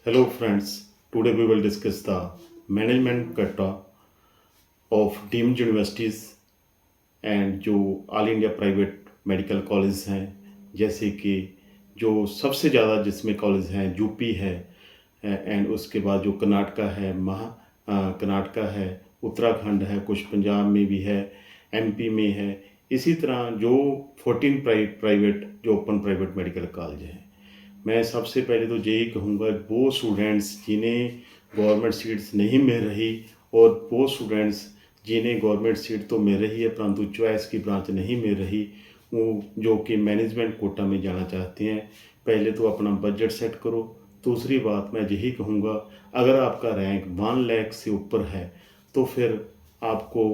Hello friends, today we will discuss the management quota of deemed universities and जो all India private medical college हैं, जैसे कि जो सबसे ज़्यादा जिसमें कॉलेज हैं यूपी है, एंड उसके बाद जो कर्नाटका है, कर्नाटका है, उत्तराखंड है, कुछ पंजाब में भी है, एमपी में है। इसी तरह जो 14 प्राइवेट जो ओपन प्राइवेट मेडिकल कॉलेज हैं। मैं सबसे पहले तो यही कहूँगा, वो स्टूडेंट्स जिन्हें गवर्नमेंट सीट्स नहीं मिल रही और वो स्टूडेंट्स जिन्हें गवर्नमेंट सीट तो मिल रही है परंतु चॉइस की ब्रांच नहीं मिल रही, वो जो कि मैनेजमेंट कोटा में जाना चाहते हैं, पहले तो अपना बजट सेट करो। दूसरी बात मैं यही कहूँगा, अगर आपका रैंक 1 लाख से ऊपर है तो फिर आपको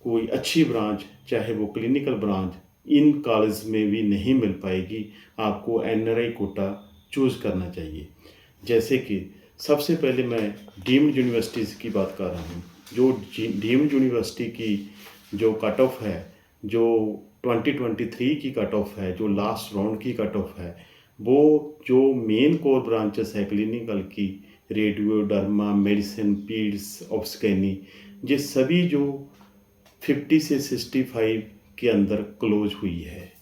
कोई अच्छी ब्रांच, चाहे वो क्लिनिकल ब्रांच, इन कॉलेज में भी नहीं मिल पाएगी। आपको एनआरआई कोटा चूज़ करना चाहिए। जैसे कि सबसे पहले मैं डीम्ड यूनिवर्सिटीज़ की बात कर रहा हूँ। जो डीम्ड यूनिवर्सिटी की जो कट ऑफ है, जो 2023 की कट ऑफ है, जो लास्ट राउंड की कट ऑफ है, वो जो मेन कोर ब्रांचेस है क्लिनिकल की, रेडियो, डर्मा, मेडिसिन, पीड्स, ऑब्स्टेनी, ये सभी जो 50 से 65 के अंदर क्लोज हुई है।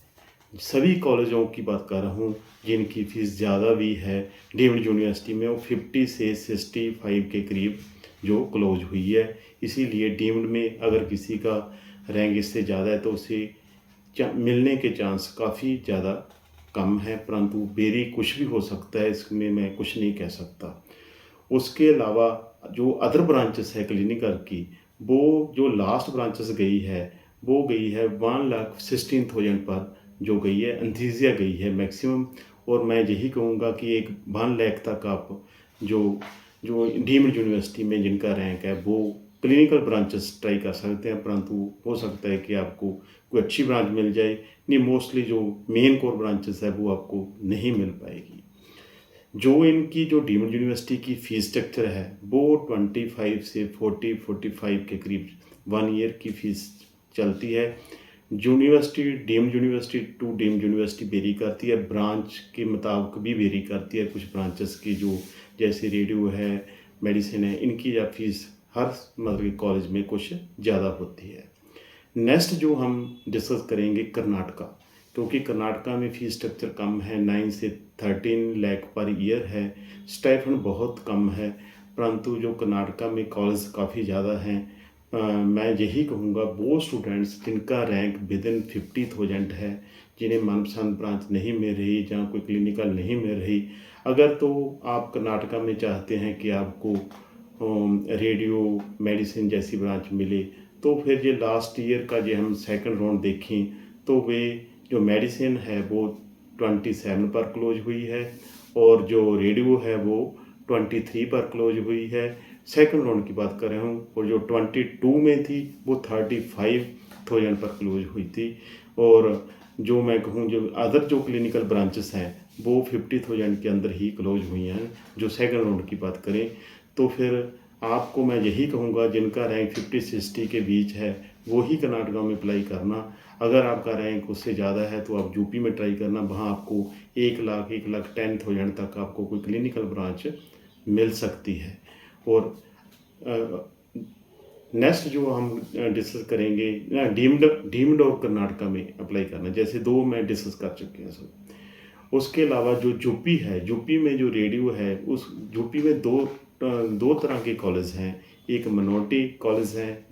सभी कॉलेजों की बात कर रहा हूँ जिनकी फ़ीस ज़्यादा भी है डीम्ड यूनिवर्सिटी में, वो 50 से 65 के करीब जो क्लोज हुई है। इसीलिए डीम्ड में अगर किसी का रैंक इससे ज़्यादा है तो उसे मिलने के चांस काफ़ी ज़्यादा कम है, परंतु वेरी कुछ भी हो सकता है, इसमें मैं कुछ नहीं कह सकता। उसके अलावा जो अदर ब्रांचेस है क्लिनिकल की, वो जो लास्ट ब्रांचेस गई है वो गई है 1,16,000 पर, जो गई है एंथीसिया गई है मैक्सिमम। और मैं यही कहूँगा कि एक 1 लाख तक आप जो जो डीम्ड यूनिवर्सिटी में जिनका रैंक है वो क्लिनिकल ब्रांचेस ट्राई कर सकते हैं, परंतु हो सकता है कि आपको कोई अच्छी ब्रांच मिल जाए। नहीं, मोस्टली जो मेन कोर ब्रांचेस है वो आपको नहीं मिल पाएगी। जो इनकी जो डीम्ड यूनिवर्सिटी की फ़ीस स्ट्रक्चर है वो 25 से 45 के करीब 1 ईयर की फ़ीस चलती है। University deemed university to deemed university vary करती है, ब्रांच के मुताबिक भी वेरी करती है। कुछ ब्रांचेस की जो जैसे रेडियो है, मेडिसिन है, इनकी या फीस हर मतलब कॉलेज में कुछ ज़्यादा होती है। नेक्स्ट जो हम डिस्कस करेंगे कर्नाटका, क्योंकि कर्नाटका में फ़ीस स्ट्रक्चर कम है, 9 से 13 लाख पर ईयर है, स्टाइपेंड बहुत कम है, परंतु जो कर्नाटका में कॉलेज काफ़ी ज़्यादा हैं। मैं यही कहूँगा, वो स्टूडेंट्स जिनका रैंक विदिन 50,000 है, जिन्हें मनपसंद ब्रांच नहीं मिल रही, जहाँ कोई क्लिनिकल नहीं मिल रही, अगर तो आप कर्नाटका में चाहते हैं कि आपको रेडियो, मेडिसिन जैसी ब्रांच मिले, तो फिर ये लास्ट ईयर का जो हम सेकंड राउंड देखें तो वे जो मेडिसिन है वो 27 पर क्लोज हुई है, और जो रेडियो है वो 23 पर क्लोज हुई है। सेकंड राउंड की बात कर रहा हूँ, और जो 22 में थी वो 35,000 पर क्लोज हुई थी। और जो मैं कहूँ जो अदर जो क्लिनिकल ब्रांचेस हैं वो 50,000 के अंदर ही क्लोज हुई हैं। जो सेकंड राउंड की बात करें तो फिर आपको मैं यही कहूँगा, जिनका रैंक 50-60 के बीच है वो ही कर्नाटका में अप्लाई करना। अगर आपका रैंक उससे ज़्यादा है तो आप यूपी में ट्राई करना, वहाँ आपको 1,10,000 तक आपको कोई क्लिनिकल ब्रांच मिल सकती है। और नेक्स्ट जो हम डिस्कस करेंगे ना, डीम्ड और कर्नाटका में अप्लाई करना, जैसे दो मैं डिस्कस कर चुके हैं सर। उसके अलावा जो यूपी है, यूपी में जो रेडियो है, उस यूपी में दो तरह के कॉलेज हैं। एक मिनोरिटी कॉलेज हैं,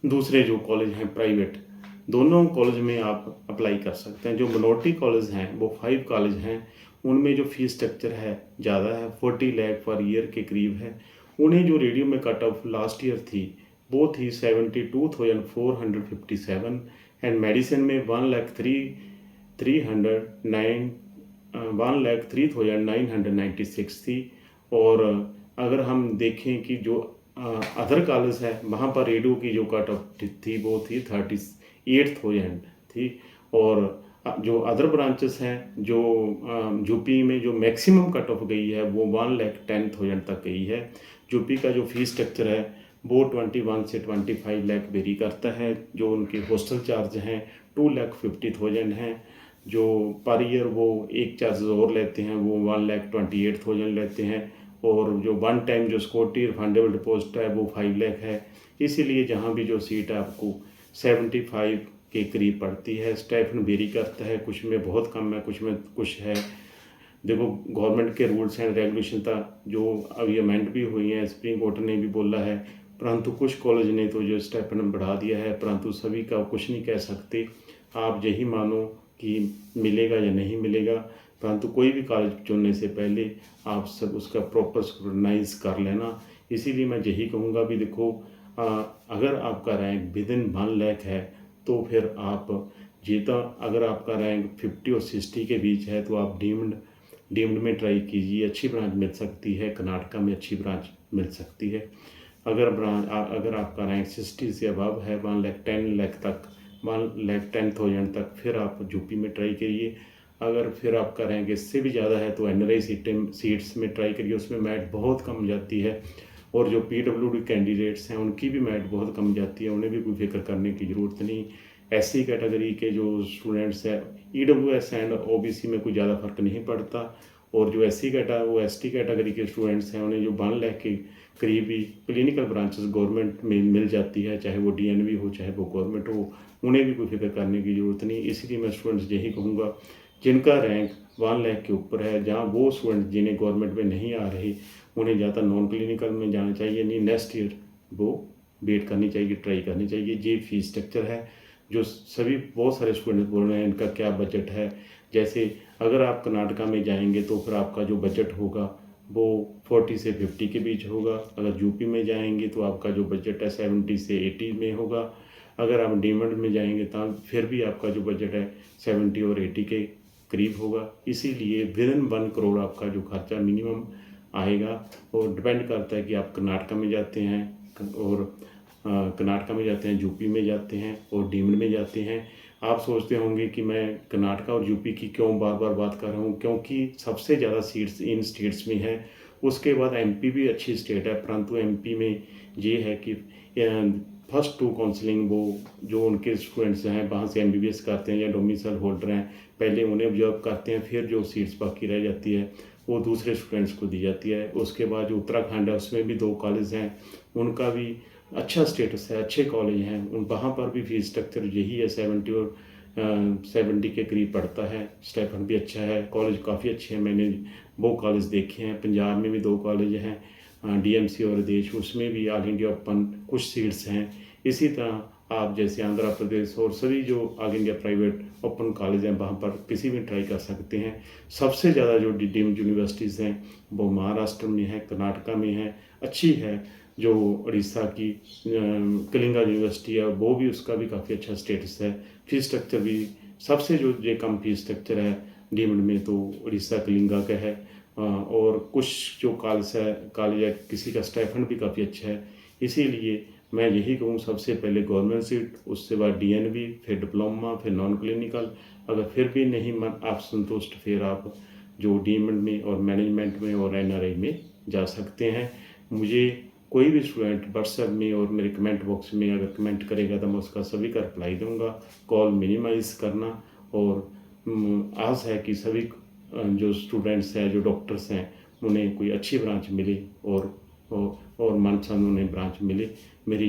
दूसरे जो कॉलेज हैं प्राइवेट। दोनों कॉलेज में आप अप्लाई कर सकते हैं। जो मिनोरिटी कॉलेज हैं वो 5 कॉलेज हैं, उनमें जो फीस स्ट्रक्चर है ज़्यादा है, 40 लाख पर ईयर के करीब है। उन्हें जो रेडियो में कट ऑफ लास्ट ईयर थी वो थी 72,457, एंड मेडिसिन में 1,03,996 थी। और अगर हम देखें कि जो अदर कॉलेज है वहाँ पर रेडियो की जो कट ऑफ थी वो थी 38,000 थी। और जो अदर ब्रांचेस हैं, जो यूपी में जो मैक्सिमम कट ऑफ गई है वो 1,10,000 तक गई है। यूपी का जो फीस स्ट्रक्चर है वो 21 से 25 लाख वेरी करता है। जो उनके हॉस्टल चार्ज हैं 2,50,000 हैं। जो पर ईयर वो एक चार्जेस और लेते हैं, वो 1,28,000 लेते हैं, और जो वन टाइम जो सिक्योरिटी रिफंडेबल डिपॉजिट है वो 5 लाख है। इसीलिए जहाँ भी जो सीट है आपको 75 के करीब पड़ती है। स्टाइपेंड वेरी करता है, कुछ में बहुत कम है, कुछ में कुछ है। देखो, गवर्नमेंट के रूल्स एंड रेगुलेशन था जो अभी अमेंड भी हुई हैं, सुप्रीम कोर्ट ने भी बोला है, परंतु कुछ कॉलेज ने तो जो स्टाइपेंड बढ़ा दिया है, परंतु सभी का कुछ नहीं कह सकते। आप यही मानो कि मिलेगा या नहीं मिलेगा, परंतु कोई भी कॉलेज चुनने से पहले आप सब उसका प्रॉपर स्क्रूटनाइज कर लेना। इसीलिए मैं यही कहूँगा भी देखो, अगर आपका रैंक विद इन 1 लाख है तो फिर आप जीता, अगर आपका रैंक 50 और 60 के बीच है तो आप डीम्ड में ट्राई कीजिए, अच्छी ब्रांच मिल सकती है, कर्नाटका में अच्छी ब्रांच मिल सकती है। अगर आपका रैंक 60 से अबव है, 1,10,000 तक, 1,10,000 तक, फिर आप यूपी में ट्राई करिए। अगर फिर आपका रैंक इससे भी ज़्यादा है तो NRI सीट्स में ट्राई करिए, उसमें मेरिट बहुत कम जाती है, और जो PWD कैंडिडेट्स हैं उनकी भी मेरिट बहुत कम जाती है, उन्हें भी कोई फिक्र करने की ज़रूरत नहीं। SC कैटेगरी के जो स्टूडेंट्स हैं, EWS एंड OBC में कोई ज़्यादा फर्क नहीं पड़ता, और जो ST कैटेगरी के स्टूडेंट्स हैं उन्हें जो 1 लाख के करीब ही क्लिनिकल ब्रांचेस गवर्नमेंट में मिल जाती है, चाहे वो DNV हो चाहे वो गवर्नमेंट हो, उन्हें भी कोई फिक्र करने की ज़रूरत नहीं। इसलिए मैं स्टूडेंट्स यही कहूँगा, जिनका रैंक 1 लाख के ऊपर है, जहाँ वो स्टूडेंट जिन्हें गवर्नमेंट में नहीं आ रहे, उन्हें ज़्यादा नॉन क्लिनिकल में जाना चाहिए, नहीं नेक्स्ट ईयर वो वेट करनी चाहिए, ट्राई करनी चाहिए। ये फीस स्ट्रक्चर है जो सभी बहुत सारे स्टूडेंट बोल रहे हैं इनका क्या बजट है। जैसे अगर आप कर्नाटका में जाएंगे तो फिर आपका जो बजट होगा वो 40 से 50 के बीच होगा। अगर यूपी में जाएंगे तो आपका जो बजट है 70 से 80 में होगा। अगर आप डीमंड में जाएंगे तो फिर भी आपका जो बजट है 70 और 80 के करीब होगा। इसीलिए विद इन 1 करोड़ आपका जो खर्चा मिनिमम आएगा, और डिपेंड करता है कि आप कर्नाटका में जाते हैं और कर्नाटका में जाते हैं, यूपी में जाते हैं और डीम्ड में जाते हैं। आप सोचते होंगे कि मैं कर्नाटका और यूपी की क्यों बार बार बात कर रहा हूँ, क्योंकि सबसे ज़्यादा सीट्स इन स्टेट्स में है। उसके बाद MP भी अच्छी स्टेट है, परंतु MP में ये है कि फर्स्ट 2 काउंसलिंग वो जो उनके स्टूडेंट्स हैं वहाँ से MBBS करते हैं या डोमिसाइल होल्डर हैं, पहले उन्हें ऑब्जर्व करते हैं, फिर जो सीट्स बाकी रह जाती है वो दूसरे स्टूडेंट्स को दी जाती है। उसके बाद जो उत्तराखंड है उसमें भी 2 कॉलेज हैं, उनका भी अच्छा स्टेटस है, अच्छे कॉलेज हैं, उन वहाँ पर भी फीस स्ट्रक्चर यही है, 70 के करीब पड़ता है। स्टाइपेंड भी अच्छा है, कॉलेज काफ़ी अच्छे हैं, मैंने वो कॉलेज देखे हैं। पंजाब में भी 2 कॉलेज हैं, DMC और देश, उसमें भी ऑल इंडिया ओपन कुछ सीट्स हैं। इसी तरह आप जैसे आंध्र प्रदेश और सभी जो all India private open college हैं वहाँ पर किसी भी ट्राई कर सकते हैं। सबसे ज़्यादा जो डीम्ड यूनिवर्सिटीज़ हैं वो महाराष्ट्र में है, कर्नाटका में है, अच्छी है। जो उड़ीसा की कलिंगा यूनिवर्सिटी है वो भी, उसका भी काफ़ी अच्छा स्टेटस है। फीस स्ट्रक्चर भी सबसे जो ये कम फीस स्ट्रक्चर है डीम्ड में तो उड़ीसा कलिंगा का है। और कुछ जो कॉलेज है किसी का स्टाइपेंड भी काफ़ी अच्छा है। इसीलिए मैं यही कहूँ, सबसे पहले गवर्नमेंट सीट, उसके बाद DNV, फिर डिप्लोमा, फिर नॉन क्लिनिकल। अगर फिर भी नहीं मन आप संतुष्ट, फिर आप जो डीम्ड में और मैनेजमेंट में और NRI में जा सकते हैं। मुझे कोई भी स्टूडेंट व्हाट्सएप में और मेरे कमेंट बॉक्स में अगर कमेंट करेगा तो मैं उसका सभी का रिप्लाई दूंगा। कॉल मिनिमाइज़ करना, और आस है कि सभी जो स्टूडेंट्स हैं, जो डॉक्टर्स हैं, उन्हें कोई अच्छी ब्रांच मिले और मनपसंद उन्हें ब्रांच मिले। मेरी